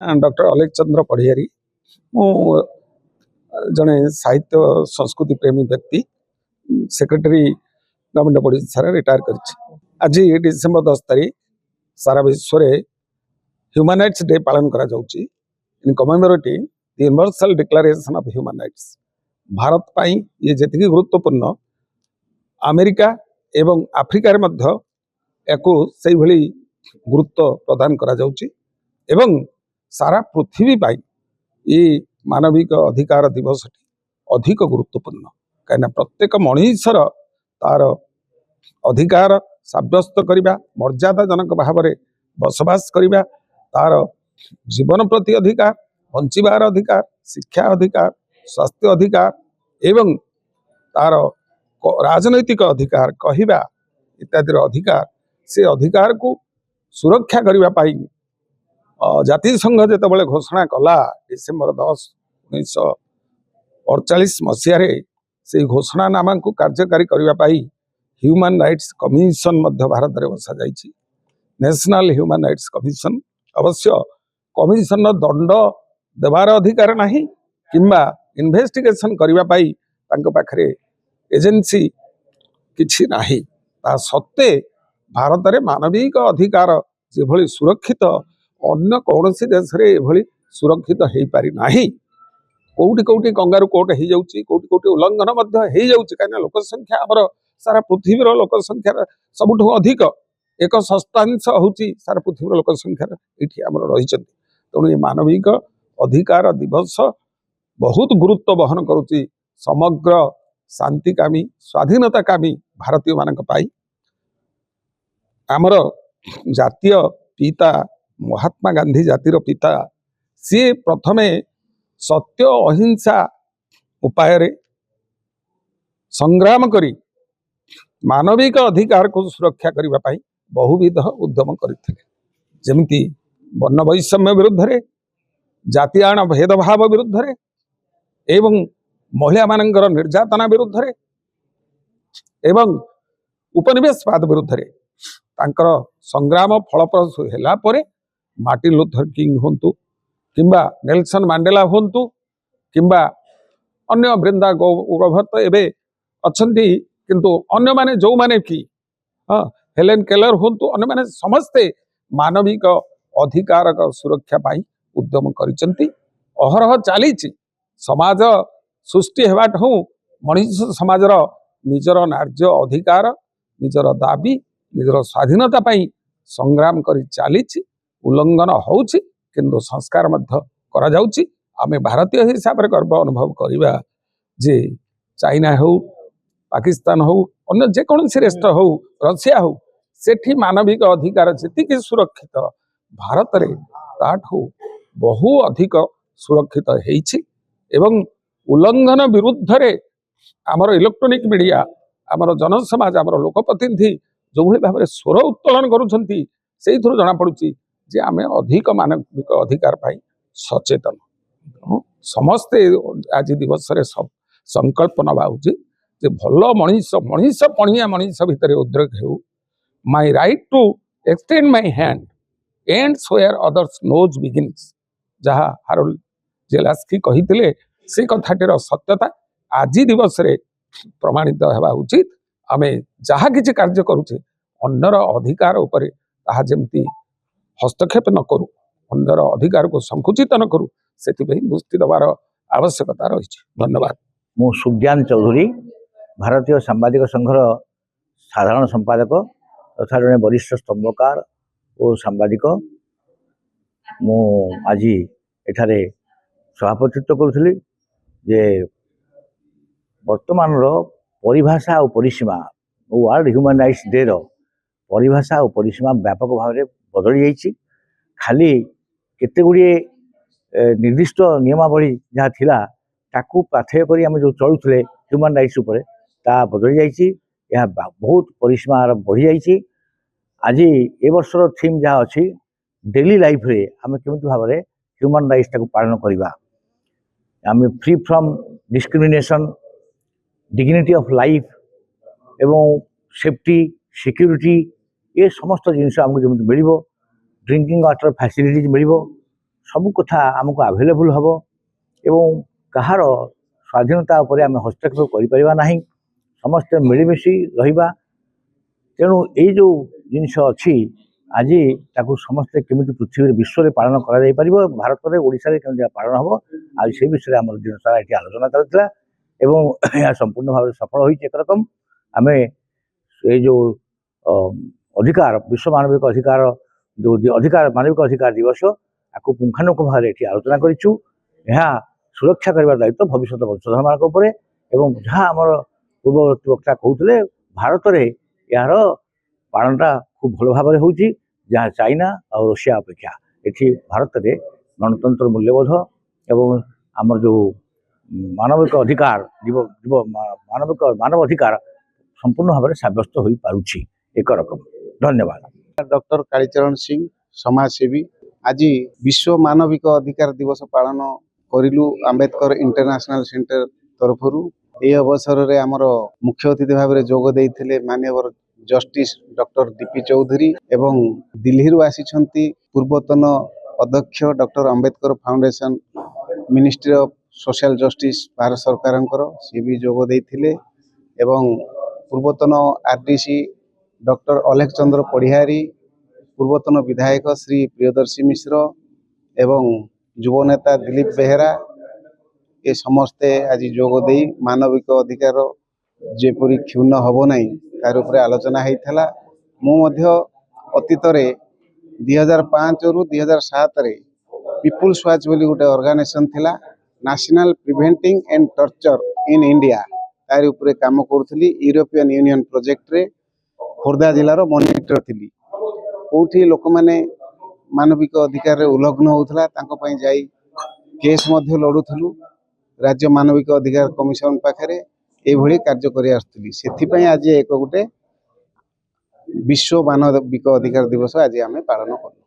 Doctor Alekh चंद्र पढ़ियारी मु जड़े साहित्य संस्कृति प्रेमी व्यक्ति secretary government of Odisha retire कर आज डिसेम्बर 10 तारीख सारा विश्व में ह्यूमन राइट्स डे पालन करा जाउची in commemorating the universal declaration of human rights. Bharat पाई ये जेतिकी गुरुत्वपूर्ण अमेरिका एवं आफ्रिका रे मध्य याकू से भली गुरुत्व प्रदान करा जाउची एवं सारा पृथ्वी पाई ये मानविक अधिकार दिवस अधिक गुरुत्वपूर्ण कहीं प्रत्येक मनुष्यर तार अधिकार सब्यस्त करने मर्यादाजनक भाव में बसवास करने तार जीवन प्रति अधिकार बंचार अधिकार शिक्षा अधिकार स्वास्थ्य अधिकार एवं तार राजनैतिक अधिकार कहवा इत्यादि अधिकार से अधिकार को सुरक्षा करने जातिसंघ जिते घोषणा कला डिसेम्बर 10 1948 मसीह से घोषणानामा को कार्यकारी करने ह्यूमन राइट्स कमिशन भारत में बसा जाइए नेशनल ह्यूमन राइट्स कमिशन। अवश्य कमिशन दंड देवार अधिकार नहीं किंबा इन्वेस्टिगेशन करने पाखे एजेंसी किछि नाही ता सत्वे भारत में मानविक अधिकार जेभली सुरक्षित अन्य कौन देश में एभली सुरक्षित हो पारि नाही। कोटी कोटी कंगारू कोर्ट हो जाउची कोटी कोटी उल्लंघन मध्य हो जाउची कहीं लोक संख्या आमर सारा पृथ्वीर लोक संख्या सबुठ अधिक 1/6 होची सारा पृथ्वीर लोक संख्या ये आमर रही तेणु ये मानविक अधिकार दिवस बहुत गुरुत्व बहन करुच्ची समग्र शांतिकामी स्वाधीनताकामी भारतीय मानक पाई। आमर जातीय पिता महात्मा गांधी जातिर पिता सी प्रथमे सत्य अहिंसा उपाय रे संग्राम करी मानविक अधिकार को सुरक्षा करने पाई बहुविध उद्यम करते जमिति वर्ण वैषम्य विरुद्ध रे जातीयाण भेदभाव विरुद्ध रे एवं महिला मानकर निर्यातना विरुद्ध रे एवं उपनिवेशवाद विरुद्ध रे तांकर संग्राम फलप्रसू होला परे मार्टिन लूथर किंग होंतु किंबा नेल्सन मांडेला होंतु किंबा अन्य वृंदा गौरवर तो एबे अच्छंती किंतु अन्य माने जो माने कि हेलेन केलर होंतु अन्य माने समस्ते मानविक अधिकार का सुरक्षा पाई उद्यम करिसंती अहरह चलीची समाज सृष्टि हेबाट हूँ मनुष्य समाजर निजर नार्य अधिकार निजर दाबी निजर स्वाधीनता पाई संग्राम करी चलीची उल्लंघन होउची किंतु संस्कार मध्य करा जाउची। आमे भारतीय हिसाब से गर्व अनुभव करिबा जे चाइना हो पाकिस्तान हो अन्य जेकोसी राष्ट्र हो रशिया हो सेठी मानविक अधिकार जी सुरक्षित भारत रे ताठू बहु अधिक सुरक्षित होइछि एवं उल्लंघन विरुद्ध रे आमर इलेक्ट्रोनिक मीडिया आमर जनसमाज आमर लोकप्रतिनिधि जो भली भाव में स्वर उत्तोलन करुछंती से जना पड़ुछि जे आमे अधिक मानविक अधिकार पाई सचेतन समस्ते आज दिवस रे सब संकल्प नवा उचित जे भल मनीष मनीष पणिया मनीष भितर उद्रेक हो my right to extend my hand ends where others nose begins जहाँ हारोल्ड जेलास्की कही से कथाटीर सत्यता आज दिवस रे प्रमाणित होगा उचित। आमे जहाँ किसी कार्य करुचे अन्यर अधिकार उपरे ताहा जेमती हस्तक्षेप न करू अन्यर अधिकार को संकुचित न करू से दृष्टि देवार आवश्यकता रही। धन्यवाद। मु सुज्ञान चौधरी भारतीय सांबादिक संघर साधारण संपादक तथा जड़े वरिष्ठ स्तंभकार और सांबादिक मु आज एठारे सभापतित्व करुली जे वर्तमान परिभाषा और परिसीमा वर्ल्ड ह्यूमन राइट्स डे रो परिभाषा और परिसीमा व्यापक भाव में बदली जाइए खाली केते गुड़िए निर्दिष्ट नियमावली जहाँ थिला ताकू पाथेय करी आम जो चलुले ह्यूमन राइट्स उपर ता बदली जाइए यह बहुत परिसीमा बढ़ी जाइए। आज ए वर्षर थीम जहाँ अच्छी डेली लाइफ रे आम केमती भाव में ह्यूमन राइट्स ताकू पालन करवा आम free from discrimination dignity of life एवं सेफ्टी सिक्योरिटी ये समस्त जिनस आमको जमी मिल ड्रिंकिंग वाटर फैसिलिटीज मिल ସବୁ କଥା ଆମକୁ ଆଭେଲେବୁଲ୍ ହେବ ଏବଂ କାହାର ସ୍ୱାଧୀନତା ଉପରେ ଆମେ ହସ୍ତକ୍ଷେପ କରିପାରିବା ନାହିଁ। ସମସ୍ତେ ମିଳିମିଶି ରହିବା। ତେଣୁ ଏଇ ଯେଉଁ ଜିନିଷ ଅଛି ଆଜି ତାକୁ ସମସ୍ତେ କେମିତି ପୃଥିବୀରେ ବିଶ୍ୱରେ ପାଳନ କରାଯାଇପାରିବ, ଭାରତରେ ଓଡ଼ିଶାରେ କେମିତି ପାଳନ ହେବ, ଆଉ ସେ ବିଷୟରେ ଆମର ଦିନ ସାରା ଏଠି ଆଲୋଚନା ଚାଲିଥିଲା ଏବଂ ଏହା ସମ୍ପୂର୍ଣ୍ଣ ଭାବରେ ସଫଳ ହୋଇଛି। ଏକରକମ ଆମେ ଏଇ ଯେଉଁ ଅଧିକାର ବିଶ୍ୱ ମାନବିକ ଅଧିକାର ମାନବିକ ଅଧିକାର ଦିବସ ଆକୁ ପୁଙ୍ଖାନୁପୁଙ୍ଖ ଭାବରେ ଏଠି ଆଲୋଚନା କରିଛୁ। ଏହା ସୁରକ୍ଷା କରିବା ଦାୟିତ୍ୱ ଭବିଷ୍ୟତ ବଂଶଧରମାନଙ୍କ ଉପରେ ଏବଂ ଯାହା ଆମର ପୂର୍ବବର୍ତ୍ତୀ ବକ୍ତା କହୁଥିଲେ ଭାରତରେ ଏହାର ପାଳନଟା ଖୁବ୍ ଭଲ ଭାବରେ ହେଉଛି, ଯାହା ଚାଇନା ଆଉ ଋଷିଆ ଅପେକ୍ଷା ଏଠି ଭାରତରେ ଗଣତନ୍ତ୍ର ମୂଲ୍ୟବୋଧ ଏବଂ ଆମର ଯେଉଁ ମାନବିକ ଅଧିକାର ମାନବ ଅଧିକାର ସମ୍ପୂର୍ଣ୍ଣ ଭାବରେ ସାବ୍ୟସ୍ତ ହୋଇପାରୁଛି। एकरकम धन्यवाद। डॉक्टर कालीचरण सिंह समाजसेवी आज विश्व मानविक अधिकार दिवस पालन करिलु आंबेडकर इंटरनेशनल सेंटर तरफ ए अवसर रे आमर मुख्य अतिथि भाव में जोग देइथिले माननीय जस्टिस डॉक्टर डीपी चौधरी एवं दिल्ली रु आसीछंती पूर्वतन अध्यक्ष doctor Ambedkar foundation ministry of social justice Bharat सरकार सी भी जोग देइथिले एवं पूर्वतन आरडीसी डॉक्टर अलेख चंद्र पढ़िहारी पूर्वतन विधायक श्री प्रियदर्शी मिश्र एवं युव नेता दिलीप बेहेरा ये समस्ते आज जोग दे मानविक अधिकार जेपरी क्षुण्ण हब नहीं तार उपरे आलोचना होता। मुझे अतीत 2005 रु 2007 रे पीपुल्स वाच बोली गोटे ऑर्गेनाइजेशन थिला national preventing and torture in India तार उपरे काम करूथली यूरोपियन यूनियन प्रोजेक्ट रे खोर्धा जिलार मॉनिटर थी कौटी लोक मैंने मानविक अधिकार उल्लंघन होता जाई केस लड़ुलु राज्य मानविक अधिकार कमिशन पाखे ये कार्य कर आज एक गोटे विश्व मानविक अधिकार दिवस आज आम पालन करूँ।